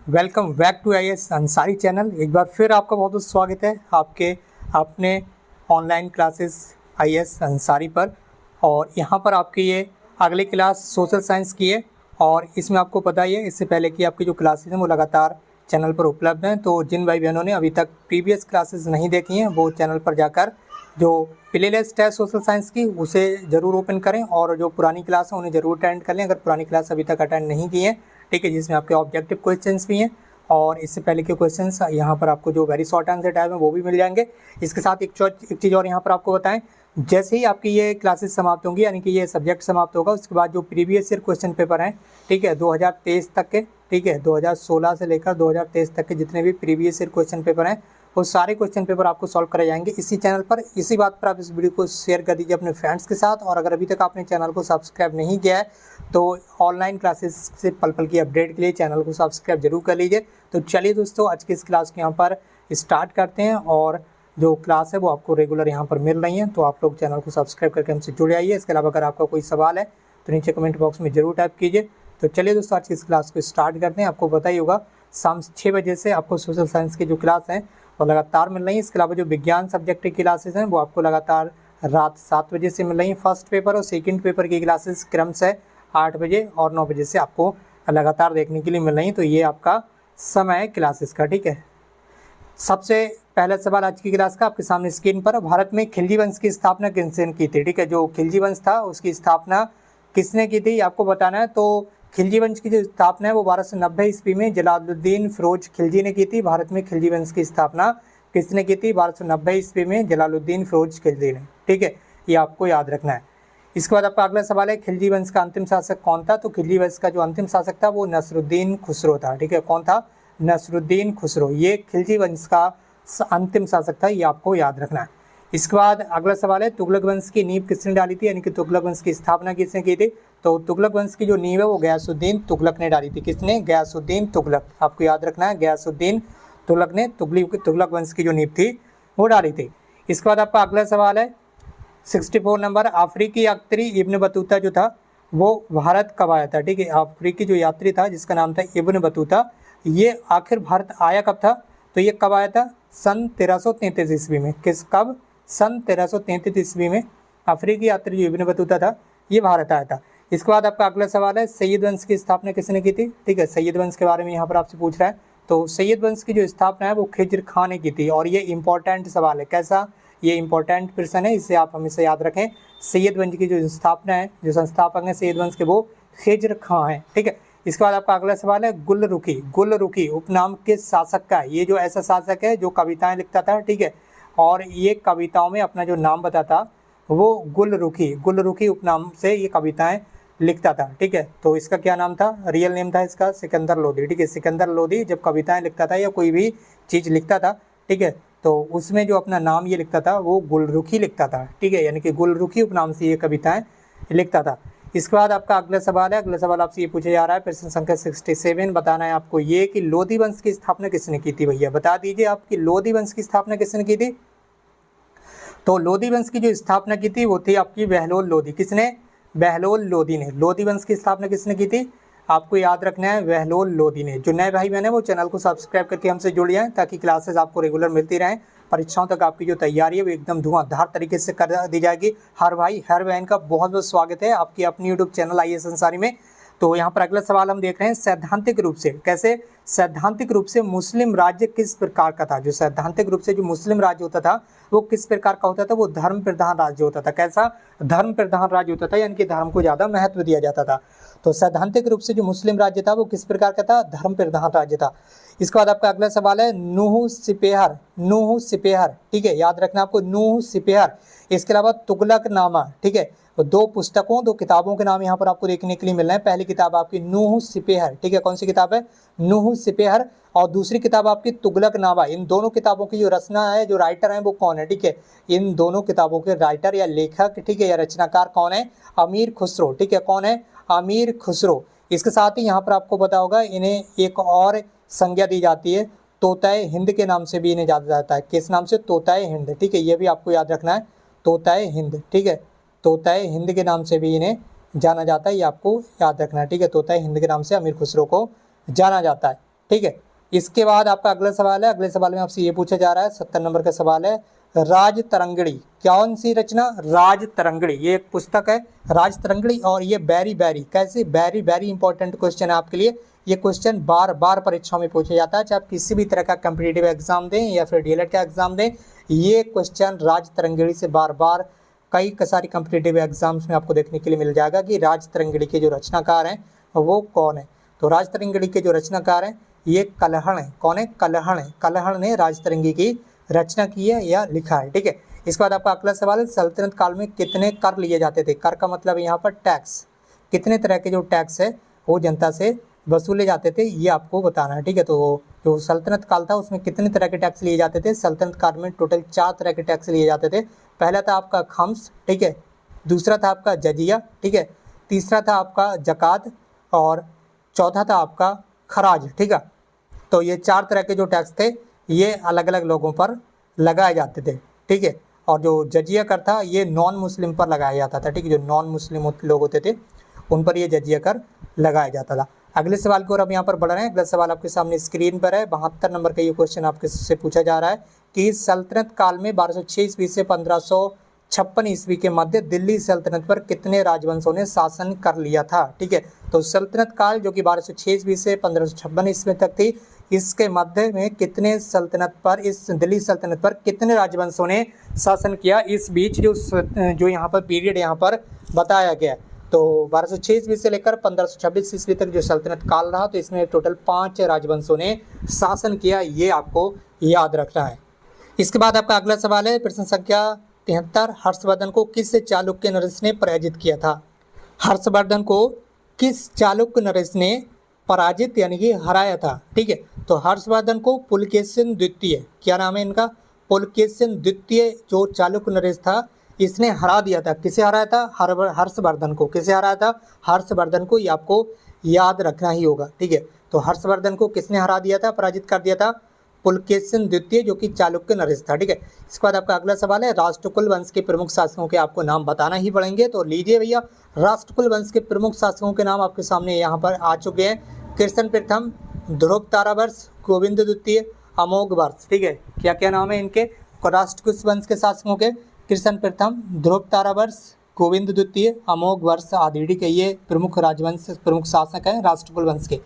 Welcome back to IAS Ansari channel. एक बार फिर आपका बहुत बहुत स्वागत है आपके अपने ऑनलाइन क्लासेस आईएएस अंसारी पर। और यहाँ पर आपकी ये अगली क्लास सोशल साइंस की है और इसमें आपको पता ही है इससे पहले कि आपकी जो क्लासेस हैं वो लगातार चैनल पर उपलब्ध हैं। तो जिन भाई बहनों ने अभी तक प्रीवियस क्लासेस नहीं देखी हैं वो चैनल पर जाकर जो प्ले लिस्ट है सोशल साइंस की उसे ज़रूर ओपन करें और जो पुरानी क्लास है उन्हें ज़रूर अटेंड कर लें अगर पुरानी क्लास अभी तक अटेंड नहीं की है, ठीक है, जिसमें आपके ऑब्जेक्टिव क्वेश्चंस भी हैं और इससे पहले के क्वेश्चंस यहाँ पर आपको जो वेरी शॉर्ट आंसर टाइप है वो भी मिल जाएंगे। इसके साथ एक चीज़ और यहाँ पर आपको बताएं, जैसे ही आपकी ये क्लासेस समाप्त होंगी यानी कि ये सब्जेक्ट समाप्त होगा उसके बाद जो प्रीवियस ईयर क्वेश्चन पेपर हैं, ठीक है, 2023 तक के, ठीक है, 2016 से लेकर 2023 तक के जितने भी प्रीवियस ईयर क्वेश्चन पेपर हैं वो सारे क्वेश्चन पेपर आपको सॉल्व कराए जाएंगे इसी चैनल पर। इसी बात पर आप इस वीडियो को शेयर कर दीजिए अपने फ्रेंड्स के साथ और अगर अभी तक आपने चैनल को सब्सक्राइब नहीं किया है तो ऑनलाइन क्लासेस से पल पल की अपडेट के लिए चैनल को सब्सक्राइब जरूर कर लीजिए। तो चलिए दोस्तों, आज की इस क्लास को यहाँ पर स्टार्ट करते हैं और जो क्लास है वो आपको रेगुलर यहाँ पर मिल रही है, तो आप लोग चैनल को सब्सक्राइब करके हमसे जुड़े आइए। इसके अलावा अगर आपका कोई सवाल है तो नीचे कमेंट बॉक्स में जरूर टाइप कीजिए। तो चलिए दोस्तों, आज की इस क्लास को स्टार्ट करते हैं। आपको पता ही होगा शाम 6 बजे से आपको सोशल साइंस की जो क्लास है वो लगातार मिल रही है। इसके अलावा जो विज्ञान सब्जेक्ट की क्लासेस हैं वो आपको लगातार रात 7 बजे से मिल रही हैं। फर्स्ट पेपर और सेकंड पेपर की क्लासेस क्रमशः 8 बजे और 9 बजे से आपको लगातार देखने के लिए मिल रही हैं। तो ये आपका समय है क्लासेस का, ठीक है। सबसे पहला सवाल आज की क्लास का आपके सामने स्क्रीन पर, भारत में खिलजी वंश की स्थापना किसने की थी, ठीक है। जो खिलजी वंश था उसकी स्थापना किसने की थी आपको बताना है। तो खिलजी वंश की जो स्थापना है वो 1290 ईस्वी में जलालुद्दीन फिरोज खिलजी ने की थी। भारत में खिलजी वंश की स्थापना किसने की थी, 1290 ईस्वी में जलालुद्दीन फिरोज खिलजी ने, ठीक है, ये आपको याद रखना है। इसके बाद आपका अगला सवाल है, खिलजी वंश का अंतिम शासक कौन था। तो खिलजी वंश का जो अंतिम शासक था वो नसरुद्दीन खुसरो था, ठीक है। कौन था, नसरुद्दीन खुसरो, ये खिलजी वंश का अंतिम शासक था, ये आपको याद रखना है। इसके बाद अगला सवाल है, तुगलक वंश की नींव किसने डाली थी, यानी कि तुगलक वंश की स्थापना किसने की थी। तो तुगलक वंश की जो नींव है वो गयासुद्दीन तुगलक ने डाली थी। किसने, गयासुद्दीन तुगलक, आपको याद रखना है, गयासुद्दीन तुगलक ने तुगलक वंश की जो नींव थी वो डाली थी। इसके बाद आपका अगला सवाल है 64 नंबर, अफ्रीकी यात्री इब्न बतूता जो था वो भारत कब आया था, ठीक है। अफ्रीकी जो यात्री था जिसका नाम था इब्न बतूता, ये आखिर भारत आया कब था। तो ये कब आया था, सन 1333 ईस्वी में। कब, सन 1333 ईस्वी में अफ्रीकी यात्री जो इब्न बतूता था ये भारत आया था। इसके बाद आपका अगला सवाल है, सैयद वंश की स्थापना किसने की थी, ठीक है। सैयद वंश के बारे में यहाँ पर आपसे पूछ रहा है। तो सैयद वंश की जो स्थापना है वो खिज्र खां ने की थी और ये इंपॉर्टेंट सवाल है। कैसा, ये इंपॉर्टेंट प्रश्न है, इसे आप हमेशा याद रखें। सैयद वंश की जो स्थापना है, जो संस्थापक है सैयद वंश के, वो खिज्र खां है, ठीक है। इसके बाद आपका अगला सवाल है, गुलरुखी, गुलरुखी उपनाम किस शासक का है। ये जो ऐसा शासक है जो कविताएं लिखता था, ठीक है, और ये कविताओं में अपना जो नाम बताता वो गुलरुखी, गुलरुखी उपनाम से ये कविताएं लिखता था, ठीक है। तो इसका क्या नाम था, रियल नेम था इसका सिकंदर लोधी, ठीक है। सिकंदर लोधी जब कविताएं लिखता था या कोई भी चीज़ लिखता था, ठीक है, तो उसमें जो अपना नाम ये लिखता था वो गुलरुखी लिखता था, ठीक है, यानी कि गुलरुखी उपनाम से ये कविताएं लिखता था। इसके बाद आपका अगला सवाल है, अगला सवाल आपसे ये पूछा जा रहा है प्रश्न संख्या 67, बताना है आपको ये कि लोधी वंश की स्थापना किसने की थी। भैया बता दीजिए आपकी लोधी वंश की स्थापना किसने की थी। तो लोधी वंश की जो स्थापना की थी वो थी आपकी बहलोल लोधी। किसने, बहलोल लोधी ने। लोधी वंश की स्थापना किसने की थी, आपको याद रखना है, बहलोल लोधी ने। जो नए भाई बहन है वो चैनल को सब्सक्राइब करके हमसे जुड़ जाएं ताकि क्लासेस आपको रेगुलर मिलती रहें। परीक्षाओं तक आपकी जो तैयारी है वो एकदम धुआंधार तरीके से कर दी जाएगी। हर भाई हर बहन का बहुत बहुत स्वागत है आपकी अपनी यूट्यूब चैनल आईएएस अंसारी में। तो यहाँ पर अगला सवाल हम देख रहे हैं, सैद्धांतिक रूप से, कैसे, सैद्धांतिक रूप से मुस्लिम राज्य किस प्रकार का था। जो सैद्धांतिक रूप से जो मुस्लिम राज्य होता था वो किस प्रकार का होता था, वो धर्म प्रधान राज्य होता था। कैसा, धर्म प्रधान राज्य होता था, यानी कि धर्म को ज़्यादा महत्व दिया जाता था। तो सैद्धांतिक रूप से जो मुस्लिम राज्य था वो किस प्रकार का था, धर्म प्रधान राज्य था। इसके बाद आपका अगला सवाल है, नूह सिपेहर, नूह सिपेहर, ठीक है, याद रखना आपको, नूह सिपेहर। इसके अलावा तुगलकनामा, ठीक है, दो पुस्तकों, दो किताबों के नाम यहाँ पर आपको देखने के लिए मिल रहे हैं। पहली किताब आपकी नूह सिपेहर, ठीक है, कौन सी किताब है, नूह सिपेहर, और दूसरी किताब आपकी तुगलकनामा। इन दोनों किताबों की जो रचना है, जो राइटर है वो कौन है, ठीक है, इन दोनों किताबों के राइटर या लेखक, ठीक है, या रचनाकार कौन है, अमीर खुसरो, ठीक है, कौन है, अमीर खुसरो। इसके साथ ही यहाँ पर आपको पता होगा इन्हें एक और संज्ञा दी जाती है, तोताए हिंद के नाम से भी इन्हें जाना जाता है। किस नाम से, तोताए हिंद, ठीक है, ये भी आपको याद रखना है, तोताए हिंद, ठीक है, तोताए हिंद के नाम से भी इन्हें जाना जाता है, ये आपको याद रखना है, ठीक है। तोताए हिंद के नाम से अमीर खुसरो को जाना जाता है, ठीक है। इसके बाद आपका अगला सवाल है, अगले सवाल में आपसे ये पूछा जा रहा है, 70 नंबर का सवाल है, राज तरंगिणी कौन सी रचना? राज तरंगिणी, ये एक पुस्तक है राज तरंगिणी, और ये वेरी वेरी कैसे वेरी वेरी इंपॉर्टेंट क्वेश्चन है आपके लिए। ये क्वेश्चन बार बार परीक्षाओं में पूछा जाता है, चाहे आप किसी भी तरह का कम्पिटिटिव एग्जाम दें या फिर डीएलएड का एग्जाम दें, ये क्वेश्चन राज तरंगिणी से बार बार कई सारी कम्पिटिटिव एग्जाम्स में आपको देखने के लिए मिल जाएगा कि राज तरंगिणी के जो रचनाकार हैं वो कौन है। तो राज तरंगिणी के जो रचनाकार हैं ये कल्हण है। कौन है? कल्हण है। कल्हण ने राज तरंगिणी की रचना की है या लिखा है, ठीक है। इसके बाद आपका अगला सवाल है, सल्तनत काल में कितने कर लिए जाते थे? कर का मतलब यहाँ पर टैक्स, कितने तरह के जो टैक्स है वो जनता से वसूले जाते थे, ये आपको बताना है, ठीक है। तो जो सल्तनत काल था उसमें कितने तरह के टैक्स लिए जाते थे? सल्तनत काल में टोटल 4 तरह के टैक्स लिए जाते थे। पहला था आपका खम्स, ठीक है, दूसरा था आपका जजिया, ठीक है, तीसरा था आपका जकात, और चौथा था आपका खराज, ठीक है। तो ये 4 तरह के जो टैक्स थे ये अलग अलग लोगों पर लगाए जाते थे, ठीक है। और जो जजिया कर था ये नॉन मुस्लिम पर लगाया जाता था, ठीक है, जो नॉन मुस्लिम लोग होते थे उन पर ये जजिया कर लगाया जाता था। अगले सवाल की ओर अब यहाँ पर बढ़ रहे हैं। अगला सवाल आपके सामने स्क्रीन पर है, 72 नंबर का ये क्वेश्चन आपके से पूछा जा रहा है कि सल्तनत काल में 1206 ईस्वी से 1556 ईस्वी के मध्य दिल्ली सल्तनत पर कितने राजवंशों ने शासन कर लिया था, ठीक है। तो सल्तनत काल जो कि 1206 ईस्वी से 1556 ईस्वी तक थी, इसके मध्य में कितने सल्तनत पर, इस दिल्ली सल्तनत पर कितने राजवंशों ने शासन किया, इस बीच जो यहाँ पर पीरियड यहाँ पर बताया गया। तो 1206 ईस्वी से लेकर 1526 ईस्वी तक जो सल्तनत काल रहा, तो इसमें टोटल 5 राजवंशों ने शासन किया, ये आपको याद रखना है। इसके बाद आपका अगला सवाल है, प्रश्न संख्या 73, हर्षवर्धन को किस चालुक्य नरेश ने पराजित किया था? हर्षवर्धन को किस चालुक्य नरेश ने पराजित यानी कि हराया था, ठीक है। तो हर्षवर्धन को पुलकेशिन द्वितीय, क्या नाम है इनका? पुलकेशिन द्वितीय जो चालुक्य नरेश था इसने हरा दिया था। किसे हराया था? हर्षवर्धन को। किसे हराया था? हर्षवर्धन को, ये आपको याद रखना ही होगा, ठीक है। तो हर्षवर्धन को किसने हरा दिया था, पराजित कर दिया था? पुलकेशिन द्वितीय जो कि चालुक्य नरेश था, ठीक है। इसके बाद आपका अगला सवाल है, राष्ट्रकूल वंश के प्रमुख शासकों के आपको नाम बताना ही पड़ेंगे। तो लीजिए भैया, राष्ट्रकूल वंश के प्रमुख शासकों के नाम आपके सामने यहाँ पर आ चुके हैं। कृष्ण प्रथम, ध्रुव तारावर्ष, गोविंद द्वितीय, अमोघ वर्ष, ठीक है। क्या क्या नाम है इनके राष्ट्रकूल वंश के शासकों के? कृष्ण प्रथम, ध्रुव तारावर्ष, गोविंद द्वितीय, अमोघ वर्ष आदि, ठीक है। ये प्रमुख राजवंश प्रमुख शासक हैं राष्ट्रकूल वंश के।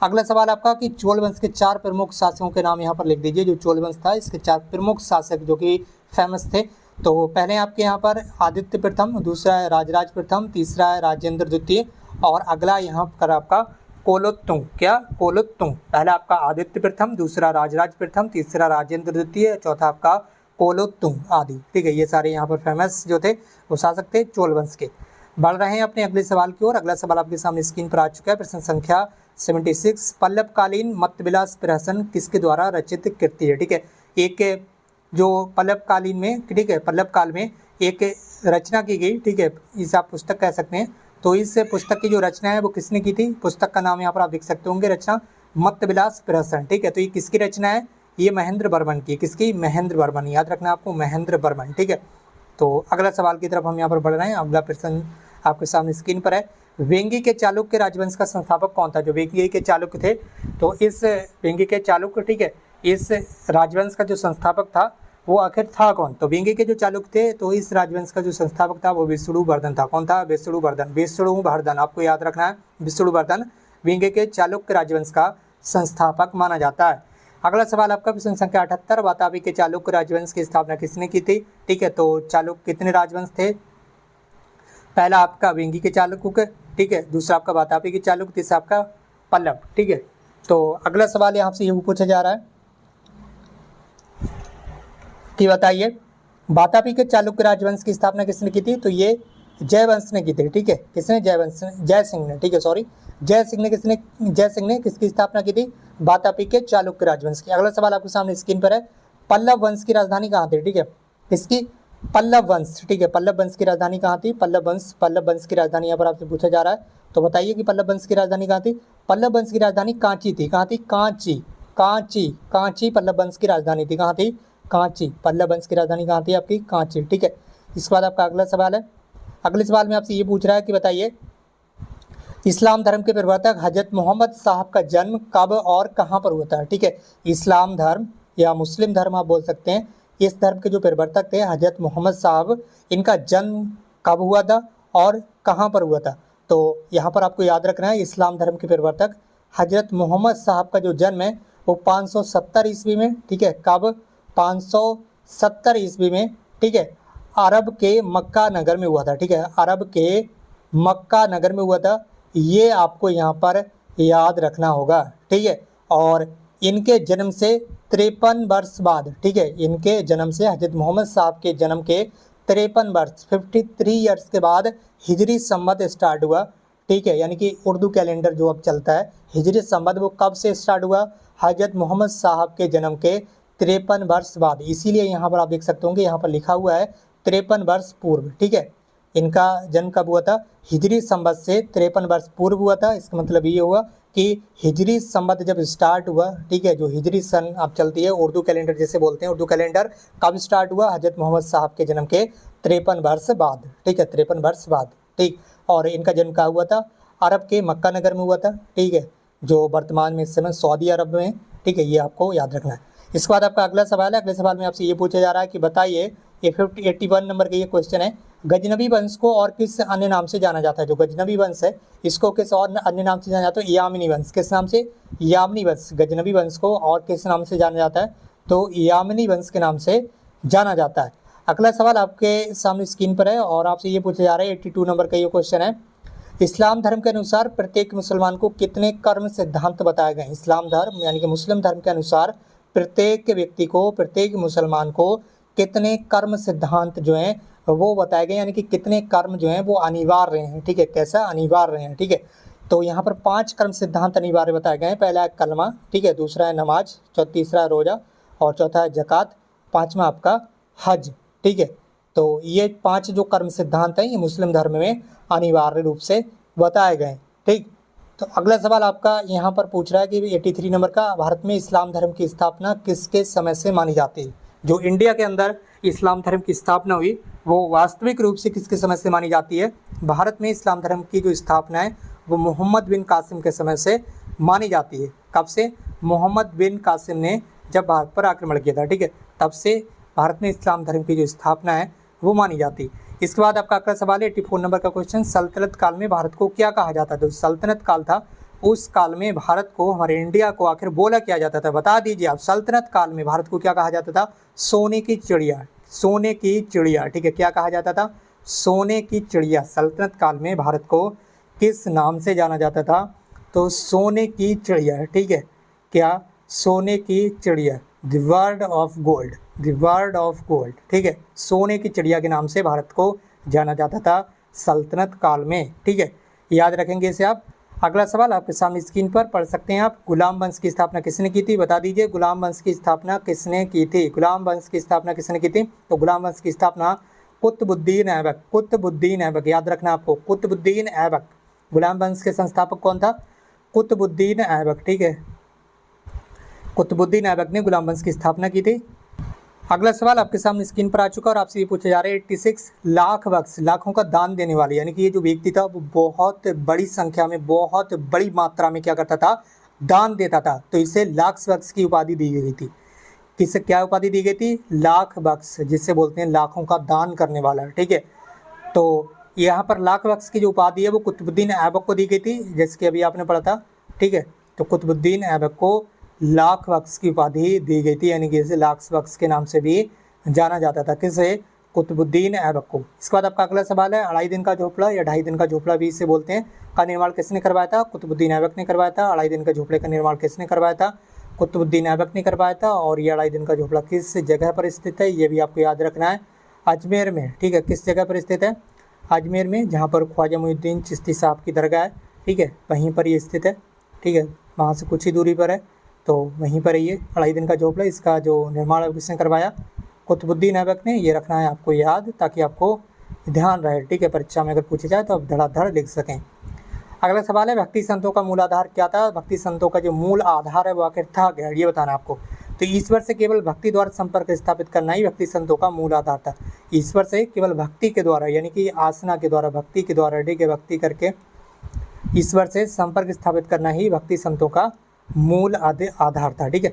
अगला सवाल आपका कि चोल वंश के 4 प्रमुख शासकों के नाम यहाँ पर लिख दीजिए। जो चोल वंश था इसके 4 प्रमुख शासक जो कि फेमस थे। तो पहले आपके यहाँ पर आदित्य प्रथम, दूसरा है राजराज प्रथम, तीसरा है राजेंद्र द्वितीय, और अगला यहाँ पर आपका कोलोत्तुंग। क्या? कोलोत्तुंग। पहला आपका आदित्य प्रथम, दूसरा राजराज प्रथम, तीसरा राजेंद्र द्वितीय, चौथा आपका कोलोत्तुंग आदि, ठीक है। ये सारे यहाँ पर फेमस जो थे वो शासक थे चोल वंश के। बढ़ रहे हैं अपने अगले सवाल की ओर। अगला सवाल आपके सामने स्क्रीन पर आ चुका है, प्रश्न संख्या 76, पल्लवकालीन मत्तविलास प्रहसन किसके द्वारा रचित कृति है, ठीक है। एक जो पल्लवकालीन में, ठीक है, पल्लव काल में एक रचना की गई, ठीक है, इसे आप पुस्तक कह सकते हैं। तो इस पुस्तक की जो रचना है वो किसने की थी? पुस्तक का नाम यहाँ पर आप देख सकते होंगे, रचना मत्तविलास प्रहसन, ठीक है। तो ये किसकी रचना है? ये महेंद्र वर्मन की। किसकी? महेंद्र वर्मन, याद रखना आपको, महेंद्र वर्मन, ठीक है। तो अगला सवाल की तरफ हम यहाँ पर बढ़ रहे हैं। अगला प्रश्न आपके सामने स्क्रीन पर है, वेंगी के चालुक्य राजवंश का संस्थापक कौन था? जो वेंगी के चालुक्य थे, तो इस वेंगी के चालुक्य, ठीक है, इस राजवंश का जो संस्थापक था वो आखिर था कौन? तो वेंगी के जो चालुक्य थे, तो इस राजवंश का जो संस्थापक था वो विष्णुवर्धन था। कौन था? विष्णुवर्धन। विष्णुवर्धन आपको याद रखना है, विष्णुवर्धन वेंगी के चालुक्य राजवंश का संस्थापक माना जाता है। अगला सवाल आपका प्रश्न संख्या 78, वातापी के चालुक्य राजवंश की स्थापना किसने की थी, ठीक है। तो चालुक्य कितने राजवंश थे? पहला आपका वेंगी के चालुक्य, ठीक है, दूसरा आपका वातापी के चालुक्य, तीसरा आपका पल्लव, ठीक है। तो अगला सवाल यहाँ से ये पूछा जा रहा है कि बताइए, वातापी के चालुक्य राजवंश की स्थापना किसने की थी? तो ये जयवंश ने की थी, ठीक है। किसने? जयवंश, जय सिंह ने, ठीक है, सॉरी, जय सिंह ने किसकी स्थापना की थी? वातापी के चालुक्य राजवंश की। अगला सवाल आपके सामने स्क्रीन पर है, पल्लव वंश की राजधानी कहाँ थी, ठीक है। इसकी पल्लव वंश, ठीक है, पल्लव वंश की राजधानी कहाँ थी? पल्लव वंश की राजधानी यहाँ पर आपसे पूछा जा रहा है। तो बताइए कि पल्लव वंश की राजधानी कहाँ थी? पल्लव वंश की राजधानी कांची थी। कहाँ थी? कांची, कांची, कांची पल्लव वंश की राजधानी थी। कहाँ थी? कांची। पल्लव वंश की राजधानी कहाँ थी आपकी? कांची, ठीक है। इसके बाद आपका अगला सवाल है, अगले सवाल में आपसे ये पूछ रहा है कि बताइए, इस्लाम धर्म के प्रवर्तक हजरत मोहम्मद साहब का जन्म कब और कहाँ पर हुआ था। ठीक है, इस्लाम धर्म या मुस्लिम धर्म आप बोल सकते हैं, इस धर्म के जो प्रवर्तक थे हजरत मोहम्मद साहब, इनका जन्म कब हुआ था और कहाँ पर हुआ था। तो यहाँ पर आपको याद रखना है, इस्लाम धर्म के प्रवर्तक हजरत मोहम्मद साहब का जो जन्म है वो 570 ईस्वी में, ठीक है, कब 570 ईस्वी में, ठीक है, अरब के मक्का नगर में हुआ था। ठीक है, अरब के मक्का नगर में हुआ था, ये आपको यहाँ पर याद रखना होगा। ठीक है, और इनके जन्म से 53 वर्ष बाद, ठीक है, इनके जन्म से हजरत मोहम्मद साहब के जन्म के 53 वर्ष 53 ईयर्स के बाद हिजरी संवत स्टार्ट हुआ। ठीक है, यानी कि उर्दू कैलेंडर जो अब चलता है हिजरी संवत, वो कब से स्टार्ट हुआ, हजरत मोहम्मद साहब के जन्म के 53 वर्ष बाद। इसीलिए यहाँ पर आप देख सकते होंगे, यहाँ पर लिखा हुआ है 53 वर्ष पूर्व। ठीक है, इनका जन्म कब हुआ था, हिजरी संवत से 53 वर्ष पूर्व हुआ था। इसका मतलब ये हुआ कि हिजरी संवत जब स्टार्ट हुआ, ठीक है, जो हिजरी सन अब चलती है, उर्दू कैलेंडर जैसे बोलते हैं, उर्दू कैलेंडर कब स्टार्ट हुआ, हजरत मोहम्मद साहब के जन्म के 53 वर्ष बाद। ठीक है, 53 वर्ष बाद। ठीक, और इनका जन्म कहाँ हुआ था, अरब के मक्का नगर में हुआ था। ठीक है, जो वर्तमान में इस समय सऊदी अरब में। ठीक है, ये आपको याद रखना है। इसके बाद आपका अगला सवाल है, अगले सवाल में आपसे ये पूछा जा रहा है कि बताइए, ये 81 नंबर का ये क्वेश्चन है, गजनबी वंश को और किस अन्य नाम से जाना जाता है। जो गजनबी वंश है इसको किस और अन्य नाम से जाना जाता है, यामिनी वंश। किस नाम से, यामिनी वंश। गजनबी वंश को और किस नाम से जाना जाता है, तो यामिनी वंश के नाम से जाना जाता है। अगला सवाल आपके सामने स्क्रीन पर है और आपसे ये पूछा जा रहा है, 82 नंबर का ये क्वेश्चन है, इस्लाम धर्म के अनुसार प्रत्येक मुसलमान को कितने कर्म सिद्धांत बताए गए। इस्लाम धर्म यानी कि मुस्लिम धर्म के अनुसार प्रत्येक व्यक्ति को, प्रत्येक मुसलमान को कितने कर्म सिद्धांत जो हैं वो बताए गए, यानी कि कितने कर्म जो हैं वो अनिवार्य हैं। ठीक है, कैसा अनिवार्य हैं। ठीक है, तो यहाँ पर 5 कर्म सिद्धांत अनिवार्य बताए गए हैं। पहला है कलमा, ठीक है, दूसरा है नमाज, तीसरा है रोजा और चौथा है ज़कात, पाँचवा आपका हज। ठीक है, तो ये 5 जो कर्म सिद्धांत हैं ये मुस्लिम धर्म में अनिवार्य रूप से बताए गए। ठीक, तो अगला सवाल आपका यहाँ पर पूछ रहा है कि 83 नंबर का, भारत में इस्लाम धर्म की स्थापना किसके समय से मानी जाती है। जो इंडिया के अंदर इस्लाम धर्म की स्थापना हुई वो वास्तविक रूप से किसके समय से मानी जाती है। भारत में इस्लाम धर्म की जो स्थापना है वो मोहम्मद बिन कासिम के समय से मानी जाती है। कब से, मोहम्मद बिन कासिम ने जब भारत पर आक्रमण किया था, ठीक है, तब से भारत में इस्लाम धर्म की जो स्थापना है वो मानी जाती है। इसके बाद आपका अगला सवाल है 84 नंबर का क्वेश्चन, सल्तनत काल में भारत को क्या कहा जाता था। जो सल्तनत काल था उस काल में भारत को, हमारे इंडिया को आखिर बोला क्या जाता था, बता दीजिए आप। सल्तनत काल में भारत को क्या कहा जाता था, सोने की चिड़िया, सोने की चिड़िया। ठीक है, क्या कहा जाता था, सोने की चिड़िया। सल्तनत काल में भारत को किस नाम से जाना जाता था, तो सोने की चिड़िया। ठीक है, क्या, सोने की चिड़िया, the word of gold, the word of gold. ठीक है, सोने की चिड़िया के नाम से भारत को जाना जाता था सल्तनत काल में। ठीक है, याद रखेंगे इसे आप। अगला सवाल आपके सामने स्क्रीन पर पढ़ सकते हैं आप, गुलाम वंश की स्थापना किसने की थी, बता दीजिए। गुलाम वंश की स्थापना किसने की थी, गुलाम वंश की स्थापना किसने की थी, तो गुलाम वंश की स्थापना कुतुबुद्दीन ऐबक, कुतुबुद्दीन ऐबक, याद रखना आपको, कुतुबुद्दीन ऐबक। गुलाम वंश के संस्थापक कौन था, कुतुबुद्दीन ऐबक। ठीक है, कुतुबुद्दीन ऐबक ने गुलाम वंश की स्थापना की थी। अगला सवाल आपके सामने स्क्रीन पर आ चुका और आपसे ये पूछा जा रहा है 86 लाख बख्श, लाखों का दान देने वाले, यानी कि ये जो व्यक्ति था वो बहुत बड़ी संख्या में, बहुत बड़ी मात्रा में क्या करता था, दान देता था, तो इसे लाख बख्श की उपाधि दी गई थी। किसे क्या उपाधि दी गई थी, लाख बख्श, जिससे बोलते हैं लाखों का दान करने वाला। ठीक है, तो यहाँ पर लाख बख्श की जो उपाधि है वो कुतुबुद्दीन ऐबक को दी गई थी, जैसे कि अभी आपने पढ़ा था। ठीक है, तो कुतुबुद्दीन ऐबक को लाख बख्श की उपाधि दी गई थी, यानी कि इसे लाख बख्श के नाम से भी जाना जाता था। किसे, कुतुबुद्दीन ऐबक को। इसके बाद आपका अगला सवाल है, 2.5 दिन का झोपड़ा या 2.5 दिन का झोपड़ा भी इसे बोलते हैं, का निर्माण किसने करवाया था, कुतुबुद्दीन ऐबक ने करवाया था। 2.5 दिन का झोपड़े का निर्माण किसने करवाया था, कुतुबुद्दीन ऐबक ने करवाया था। और ये 2.5 दिन का झोपड़ा किस जगह पर स्थित है, ये भी आपको याद रखना है, अजमेर में। ठीक है, किस जगह पर स्थित है, अजमेर में, जहाँ पर ख्वाजा मुइनुद्दीन चिश्ती साहब की दरगाह है। ठीक है, वहीं पर ये स्थित है। ठीक है, वहाँ से कुछ ही दूरी पर है, तो वहीं पर ये 2.5 दिन का झोपड़ा, इसका जो निर्माण किसने करवाया, कुतुबुद्दीन ऐबक ने। ये रखना है आपको याद, ताकि आपको ध्यान रहे। ठीक है, परीक्षा में अगर पूछे जाए तो आप धड़ाधड़ लिख सकें। अगला सवाल है, भक्ति संतों का मूल आधार क्या था। भक्ति संतों का जो मूल आधार है वो आखिर था क्या, ये बताना आपको। तो ईश्वर से केवल भक्ति द्वारा संपर्क स्थापित करना ही भक्ति संतों का मूल आधार था। ईश्वर से केवल भक्ति के द्वारा, यानी कि आसना के द्वारा, भक्ति के द्वारा, ठीक है, भक्ति करके ईश्वर से संपर्क स्थापित करना ही भक्ति संतों का मूल आधार था। ठीक है,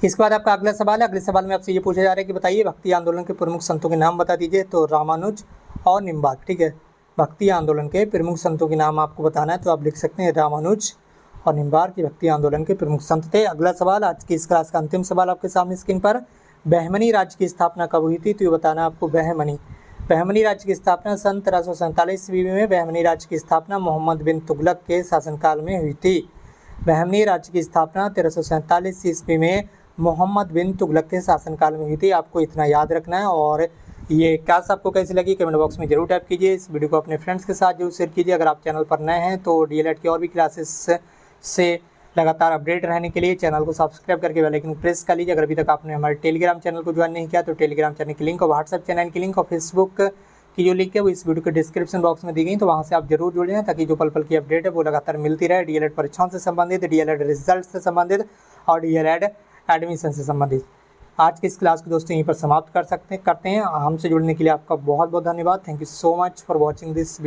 इसके बाद आपका अगला सवाल है। अगले सवाल में आपसे ये पूछा जा रहा है कि बताइए भक्ति आंदोलन के प्रमुख संतों के नाम बता दीजिए। तो रामानुज और निम्बार्क। ठीक है, भक्ति आंदोलन के प्रमुख संतों के नाम आपको बताना है, तो आप लिख सकते हैं रामानुज और निम्बार्क की भक्ति आंदोलन के प्रमुख संत थे। अगला सवाल, आज की इस क्लास का अंतिम सवाल आपके सामने स्क्रीन पर, बहमनी राज्य की स्थापना कब हुई थी? तो ये बताना आपको बहमनी राज्य की स्थापना सन 1347 ईस्वी में बहमनी राज्य की स्थापना मोहम्मद बिन तुगलक के शासनकाल में हुई थी। बहमनी राज्य की स्थापना 1347 ईस्वी में मोहम्मद बिन तुगलक के शासनकाल में हुई थी। आपको इतना याद रखना है। और ये क्लास आपको कैसी लगी कमेंट बॉक्स में जरूर टाइप कीजिए। इस वीडियो को अपने फ्रेंड्स के साथ जरूर शेयर कीजिए। अगर आप चैनल पर नए हैं तो डीएलएड की और भी क्लासेस से लगातार अपडेट रहने के लिए चैनल को सब्सक्राइब करके बेल आइकन प्रेस कर लीजिए। अगर अभी तक आपने हमारे टेलीग्राम चैनल को ज्वाइन नहीं किया तो टेलीग्राम चैनल की लिंक और व्हाट्सएप चैनल की लिंक और फेसबुक की जो लिंक है वो इस वीडियो के डिस्क्रिप्शन बॉक्स में दी गई, तो वहाँ से आप जरूर जुड़ जाएं ताकि जो पल पल की अपडेट है वो लगातार मिलती रहे। डीएलएड परीक्षाओं से संबंधित, डीएलएड रिजल्ट से संबंधित और डीएलएड एडमिशन से संबंधित। आज की इस क्लास को दोस्तों यहीं पर समाप्त करते हैं। हमसे जुड़ने के लिए आपका बहुत बहुत धन्यवाद। Thank you so much for watching this video.